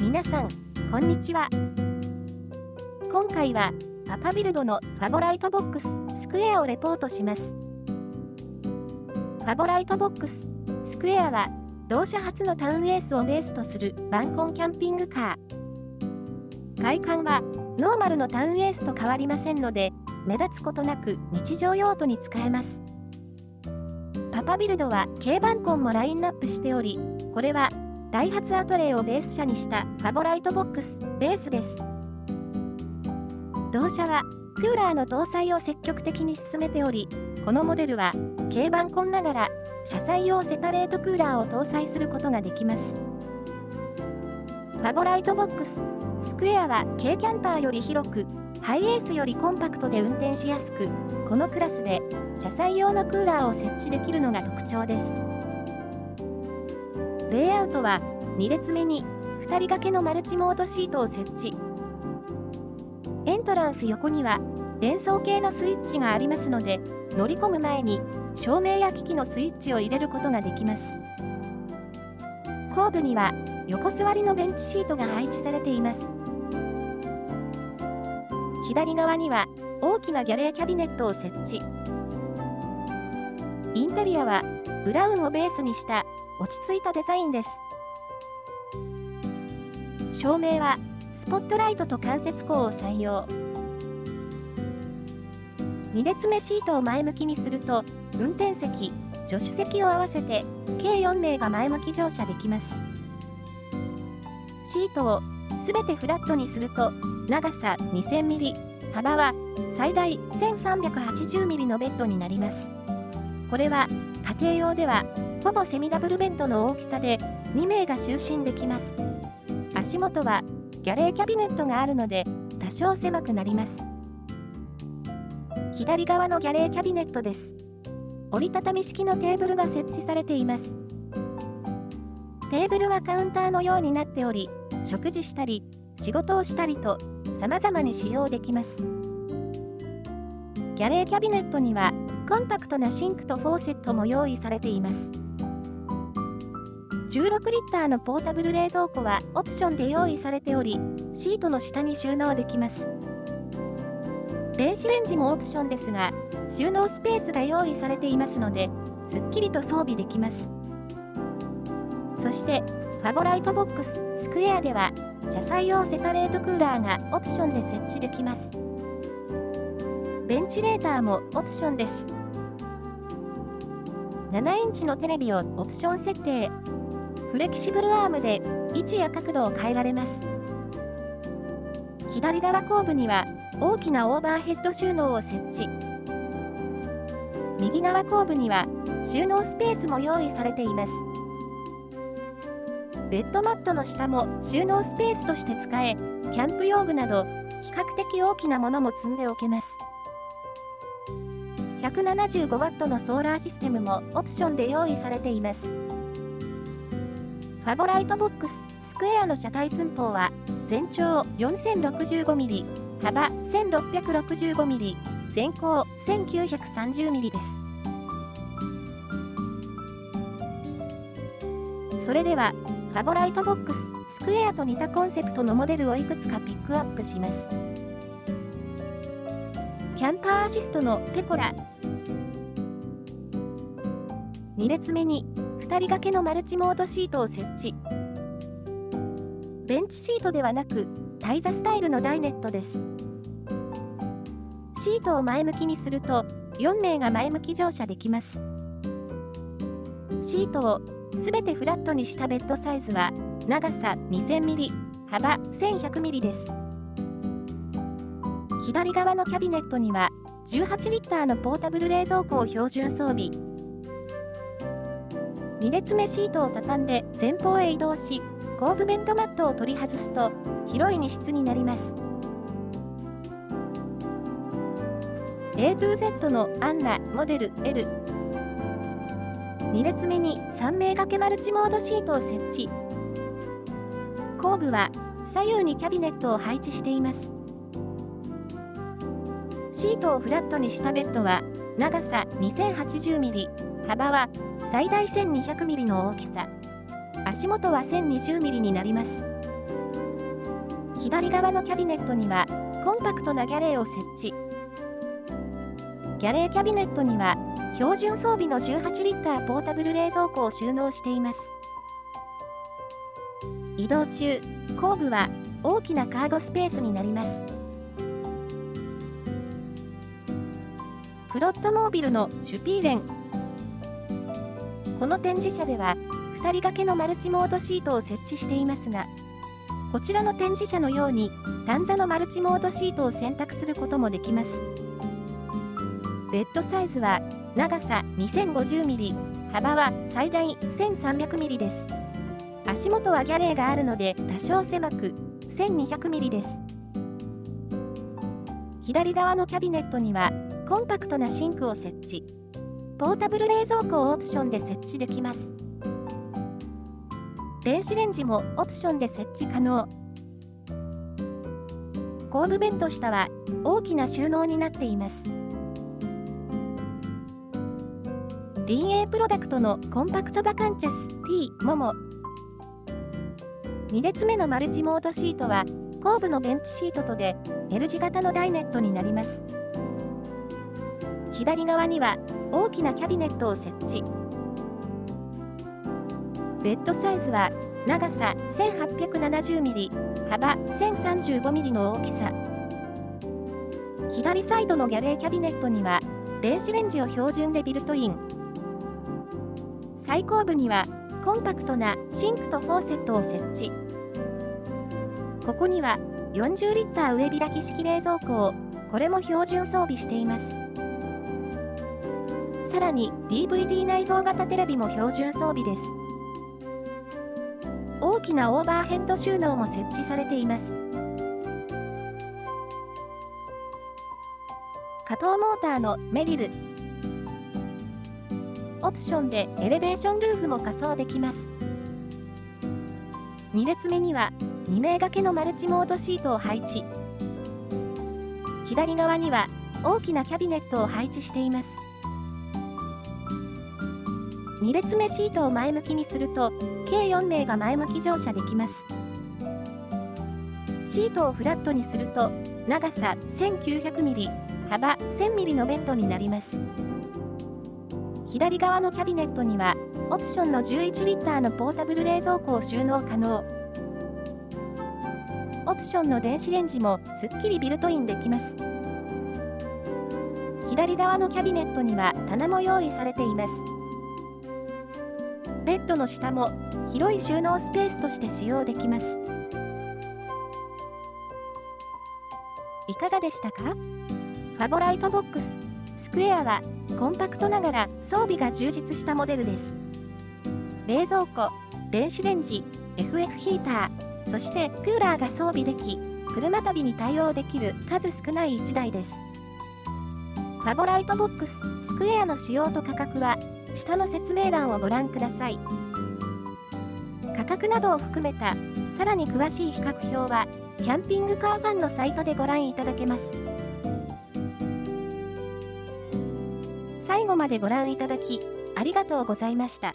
皆さん、こんにちは。今回はパパビルドのファボライトボックススクエアをレポートします。ファボライトボックススクエアは同社初のタウンエースをベースとするワンコンキャンピングカー。外観はノーマルのタウンエースと変わりませんので、目立つことなく日常用途に使えます。パパビルドは軽バンコンもラインナップしており、これはダイハツアトレイをベース車にしたファボライトボックスベースです。同社はクーラーの搭載を積極的に進めており、このモデルは軽バンコンながら車載用セパレートクーラーを搭載することができます。ファボライトボックススクエアは軽キャンパーより広く、ハイエースよりコンパクトで運転しやすく、このクラスで車載用のクーラーを設置できるのが特徴です。レイアウトは2列目に2人掛けのマルチモードシートを設置。エントランス横には電装系のスイッチがありますので、乗り込む前に照明や機器のスイッチを入れることができます。後部には横座りのベンチシートが配置されています。左側には大きなギャレーキャビネットを設置。インテリアはブラウンをベースにした落ち着いたデザインです。照明はスポットライトと間接光を採用。2列目シートを前向きにすると、運転席、助手席を合わせて計4名が前向き乗車できます。シートをすべてフラットにすると、長さ 2000mm、幅は最大 1380mm のベッドになります。これは家庭用ではほぼセミダブルベッドの大きさで2名が就寝できます。足元はギャレーキャビネットがあるので多少狭くなります。左側のギャレーキャビネットです。折りたたみ式のテーブルが設置されています。テーブルはカウンターのようになっており、食事したり仕事をしたりと様々に使用できます。ギャレーキャビネットにはコンパクトなシンクとフォーセットも用意されています。16リッターのポータブル冷蔵庫はオプションで用意されており、シートの下に収納できます。電子レンジもオプションですが、収納スペースが用意されていますので、すっきりと装備できます。そして、ファボライトボックススクエアでは、車載用セパレートクーラーがオプションで設置できます。ベンチレーターもオプションです。7インチのテレビをオプション設定。フレキシブルアームで位置や角度を変えられます。左側後部には大きなオーバーヘッド収納を設置。右側後部には収納スペースも用意されています。ベッドマットの下も収納スペースとして使え、キャンプ用具など比較的大きなものも積んでおけます。175W のソーラーシステムもオプションで用意されています。ファボライトボックススクエアの車体寸法は全長 4065mm、幅 1665mm、全高 1930mm です。それではファボライトボックススクエアと似たコンセプトのモデルをいくつかピックアップします。キャンパーアシストのペコラ。2列目に2人掛けのマルチモードシートを設置。ベンチシートではなく台座スタイルのダイネットです。シートを前向きにすると4名が前向き乗車できます。シートをすべてフラットにしたベッドサイズは長さ 2000mm、幅 1100mm です。左側のキャビネットには18リッターのポータブル冷蔵庫を標準装備。2列目シートを畳んで前方へ移動し、後部ベッドマットを取り外すと広い荷室になります。A to Z のアンナモデル L。2列目に3名掛けマルチモードシートを設置。後部は左右にキャビネットを配置しています。シートをフラットにしたベッドは長さ 2080mm、幅は最大 1200mm の大きさ。足元は 1020mm になります。左側のキャビネットにはコンパクトなギャレーを設置。ギャレーキャビネットには標準装備の18リッターポータブル冷蔵庫を収納しています。移動中、後部は大きなカーゴスペースになります。フロットモービルのシュピーレン。この展示車では2人掛けのマルチモードシートを設置していますが、こちらの展示車のように単座のマルチモードシートを選択することもできます。ベッドサイズは長さ 2050mm、幅は最大 1300mm です。足元はギャレーがあるので多少狭く 1200mm です。左側のキャビネットにはコンパクトなシンクを設置。ポータブル冷蔵庫をオプションで設置できます。電子レンジもオプションで設置可能。後部ベッド下は大きな収納になっています。DA プロダクトのコンパクトバカンチャス T モモ。2列目のマルチモードシートは後部のベンチシートとで L 字型のダイネットになります。左側には大きなキャビネットを設置。ベッドサイズは長さ 1870mm、幅 1035mm の大きさ。左サイドのギャレーキャビネットには電子レンジを標準でビルトイン。最後部にはコンパクトなシンクとフォーセットを設置。ここには40リッター上開き式冷蔵庫をこれも標準装備しています。さらに DVD 内蔵型テレビも標準装備です。大きなオーバーヘッド収納も設置されています。可動モーターのメリル。オプションでエレベーションルーフも仮装できます。2列目には2名掛けのマルチモードシートを配置。左側には大きなキャビネットを配置しています。2列目シートを前向きにすると計4名が前向き乗車できます。シートをフラットにすると長さ 1900mm、幅 1000mm のベッドになります。左側のキャビネットにはオプションの11リッターのポータブル冷蔵庫を収納可能。オプションの電子レンジもすっきりビルトインできます。左側のキャビネットには棚も用意されています。ベッドの下も広い収納スペースとして使用できます。いかがでしたか？ファボライトボックススクエアはコンパクトながら装備が充実したモデルです。冷蔵庫、電子レンジ、FF ヒーター、そしてクーラーが装備でき、車旅に対応できる数少ない1台です。ファボライトボックススクエアの仕様と価格は下の説明欄をご覧ください。価格などを含めたさらに詳しい比較表はキャンピングカーファンのサイトでご覧いただけます。最後までご覧いただきありがとうございました。